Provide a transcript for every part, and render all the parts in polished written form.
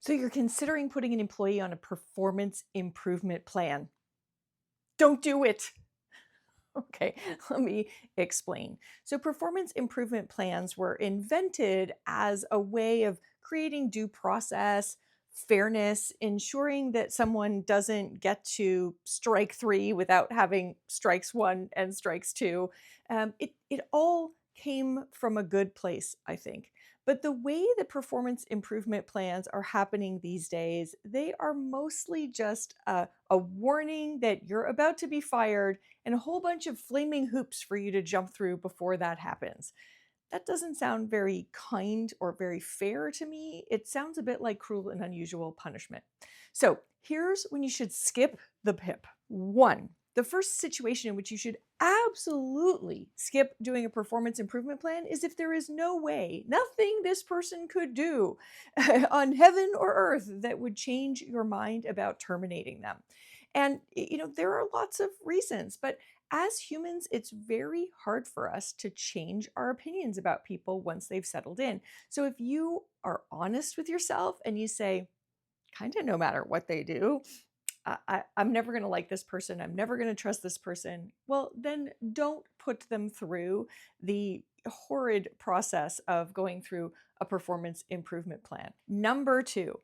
So you're considering putting an employee on a performance improvement plan. Don't do it. Okay, let me explain. So, performance improvement plans were invented as a way of creating due process, fairness, ensuring that someone doesn't get to strike three without having strikes one and strikes two. It all came from a good place, I think. But the way that performance improvement plans are happening these days, they are mostly just a warning that you're about to be fired and a whole bunch of flaming hoops for you to jump through before that happens. That doesn't sound very kind or very fair to me. It sounds a bit like cruel and unusual punishment. So here's when you should skip the PIP. One, the first situation in which you should absolutely skip doing a performance improvement plan is if there is no way, nothing this person could do on heaven or earth that would change your mind about terminating them. And, there are lots of reasons, but as humans, it's very hard for us to change our opinions about people once they've settled in. So if you are honest with yourself and you say, kind of no matter what they do, I'm never going to like this person. I'm never going to trust this person. Well, then don't put them through the horrid process of going through a performance improvement plan. Number two,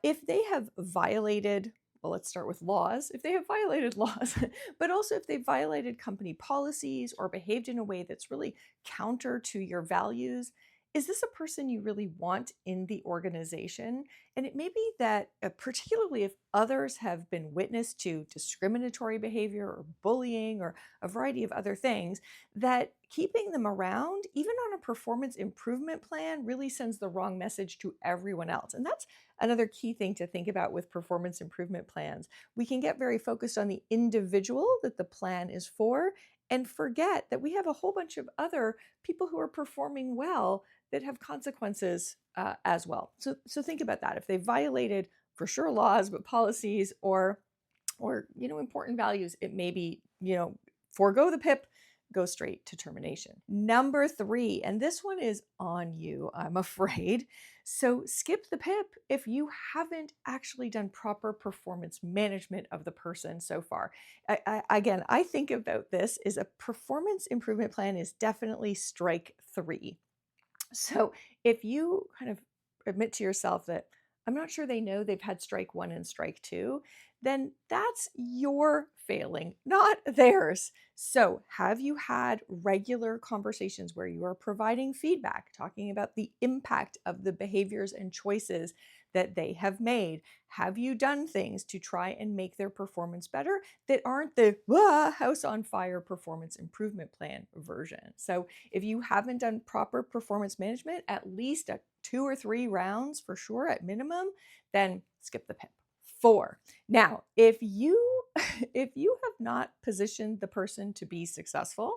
if they have violated, well, let's start with laws. If they have violated laws, but also if they've violated company policies or behaved in a way that's really counter to your values, is this a person you really want in the organization? And it may be that, particularly if others have been witness to discriminatory behavior or bullying or a variety of other things, that keeping them around, even on a performance improvement plan, really sends the wrong message to everyone else. And that's another key thing to think about with performance improvement plans. We can get very focused on the individual that the plan is for and forget that we have a whole bunch of other people who are performing well that have consequences as well. So think about that. If they violated for sure laws, but policies or important values, it may be forego the PIP, go straight to termination. Number three, and this one is on you, I'm afraid. So skip the PIP if you haven't actually done proper performance management of the person so far. Again, I think about this as a performance improvement plan is definitely strike three. So if you kind of admit to yourself that I'm not sure they know they've had strike one and strike two, then that's your failing, not theirs. So, have you had regular conversations where you are providing feedback, talking about the impact of the behaviors and choices that they have made? Have you done things to try and make their performance better that aren't the house on fire performance improvement plan version? So, if you haven't done proper performance management, at least a 2 or 3 rounds for sure at minimum, then skip the PIP. Four. Now, if you if you have not positioned the person to be successful,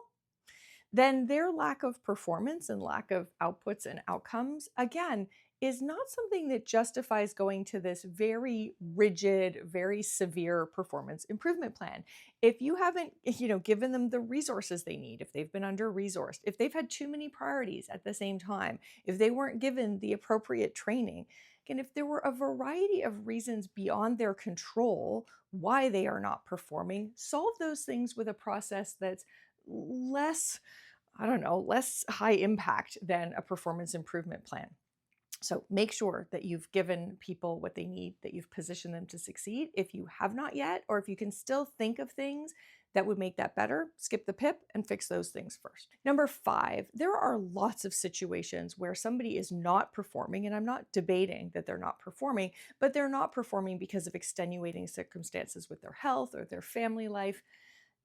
then their lack of performance and lack of outputs and outcomes, again, is not something that justifies going to this very rigid, very severe performance improvement plan. If you haven't, given them the resources they need, if they've been under-resourced, if they've had too many priorities at the same time, if they weren't given the appropriate training, and if there were a variety of reasons beyond their control why they are not performing, solve those things with a process that's less, I don't know, less high impact than a performance improvement plan. So make sure that you've given people what they need, that you've positioned them to succeed. If you have not yet, or if you can still think of things that would make that better, skip the PIP and fix those things first. Number five, there are lots of situations where somebody is not performing, and I'm not debating that they're not performing, but they're not performing because of extenuating circumstances with their health or their family life.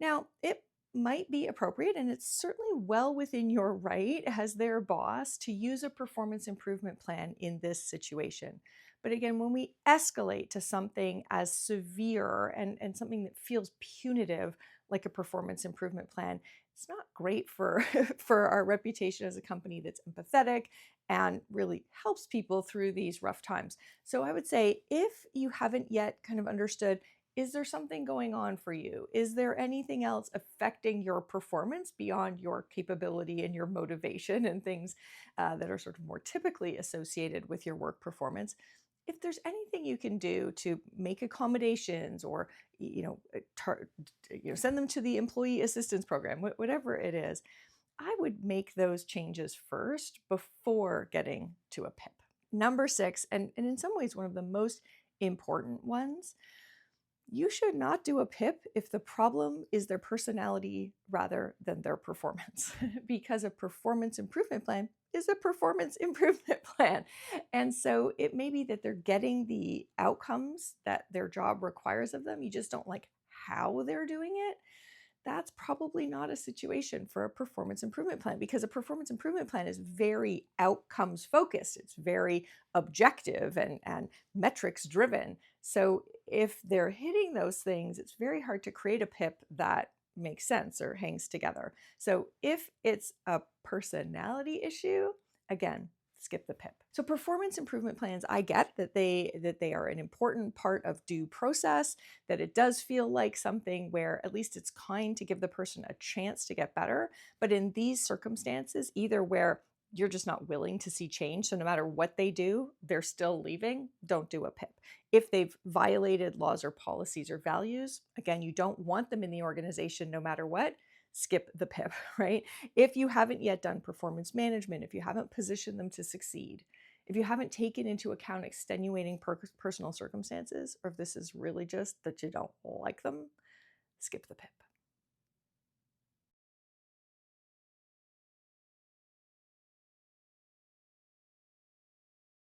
Now, it might be appropriate, and it's certainly well within your right as their boss to use a performance improvement plan in this situation. But again, when we escalate to something as severe and something that feels punitive, like a performance improvement plan, it's not great for, for our reputation as a company that's empathetic and really helps people through these rough times. So I would say if you haven't yet kind of understood, is there something going on for you? Is there anything else affecting your performance beyond your capability and your motivation and things that are sort of more typically associated with your work performance? If there's anything you can do to make accommodations or send them to the employee assistance program, whatever it is, I would make those changes first before getting to a PIP. Number 6, and in some ways one of the most important ones, you should not do a PIP if the problem is their personality rather than their performance, because a performance improvement plan is a performance improvement plan. And so it may be that they're getting the outcomes that their job requires of them. You just don't like how they're doing it. That's probably not a situation for a performance improvement plan, because a performance improvement plan is very outcomes focused. It's very objective and metrics driven. So if they're hitting those things, it's very hard to create a PIP that makes sense or hangs together. So if it's a personality issue, again, skip the PIP. So performance improvement plans, I get that they are an important part of due process, that it does feel like something where at least it's kind to give the person a chance to get better. But in these circumstances, either where you're just not willing to see change, so no matter what they do, they're still leaving, don't do a PIP. If they've violated laws or policies or values, again, you don't want them in the organization no matter what, skip the PIP, right? If you haven't yet done performance management, if you haven't positioned them to succeed, if you haven't taken into account extenuating personal circumstances, or if this is really just that you don't like them, skip the PIP.